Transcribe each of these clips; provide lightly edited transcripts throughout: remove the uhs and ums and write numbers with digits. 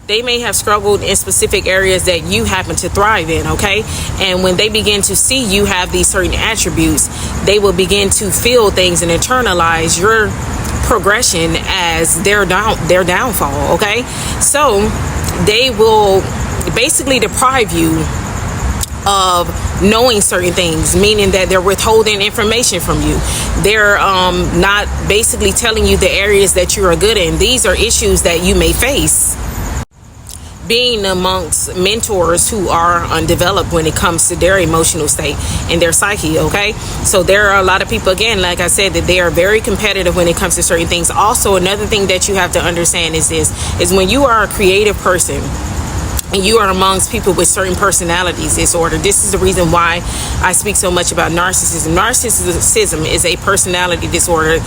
They may have struggled in specific areas that you happen to thrive in, okay? And when they begin to see you have these certain attributes, they will begin to feel things and internalize your progression as their downfall, okay? So they will basically deprive you of knowing certain things, meaning that they're withholding information from you. They're not basically telling you the areas that you are good in. These are issues that you may face being amongst mentors who are undeveloped when it comes to their emotional state and their psyche, okay? So there are a lot of people, again, like I said, that they are very competitive when it comes to certain things. Also, another thing that you have to understand is when you are a creative person and you are amongst people with certain personalities disorder, this is the reason why I speak so much about narcissism. Narcissism is a personality disorder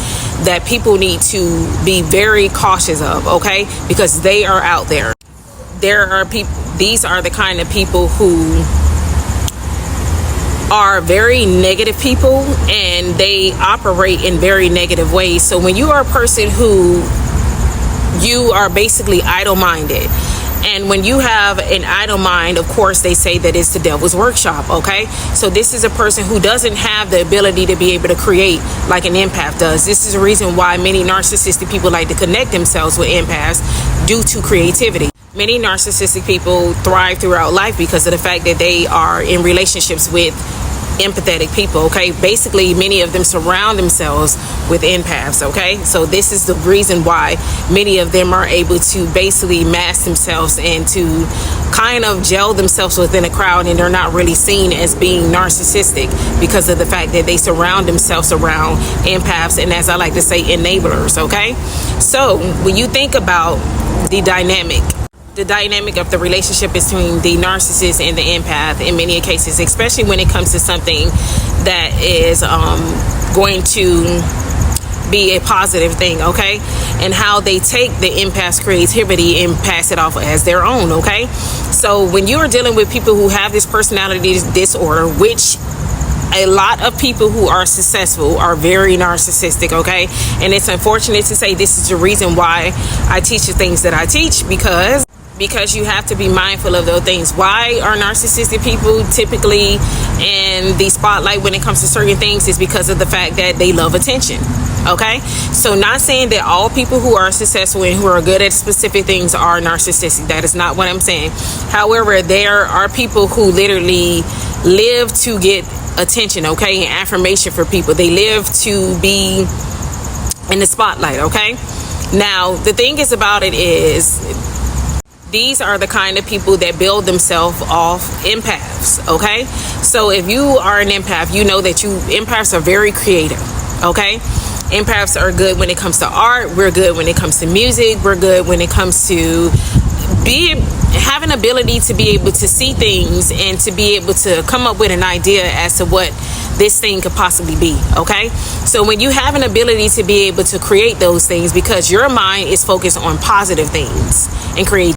that people need to be very cautious of, okay? Because they are out there. There are people, these are the kind of people who are very negative people, and they operate in very negative ways. So when you are a person who you are basically idle-minded, and when you have an idle mind, of course, they say that it's the devil's workshop, okay? So this is a person who doesn't have the ability to be able to create like an empath does. This is the reason why many narcissistic people like to connect themselves with empaths due to creativity. Many narcissistic people thrive throughout life because of the fact that they are in relationships with empathetic people, okay? Basically, many of them surround themselves with empaths, okay? So this is the reason why many of them are able to basically mask themselves and to kind of gel themselves within a crowd, and they're not really seen as being narcissistic because of the fact that they surround themselves around empaths, and as I like to say, enablers, okay? So when you think about the dynamic of the relationship between the narcissist and the empath in many cases, especially when it comes to something that is going to be a positive thing, okay? And how they take the empath's creativity and pass it off as their own, okay? So when you are dealing with people who have this personality disorder, which a lot of people who are successful are very narcissistic, okay? And it's unfortunate to say this is the reason why I teach the things that I teach, because you have to be mindful of those things. Why are narcissistic people typically in the spotlight when it comes to certain things? Is because of the fact that they love attention, okay? So not saying that all people who are successful and who are good at specific things are narcissistic. That is not what I'm saying. However, there are people who literally live to get attention, okay, and affirmation for people. They live to be in the spotlight, okay? Now, the thing is about it is, these are the kind of people that build themselves off empaths, okay? So if you are an empath, you know that empaths are very creative, okay? Empaths are good when it comes to art. We're good when it comes to music. We're good when it comes to have an ability to be able to see things and to be able to come up with an idea as to what this thing could possibly be, okay? So when you have an ability to be able to create those things, because your mind is focused on positive things and create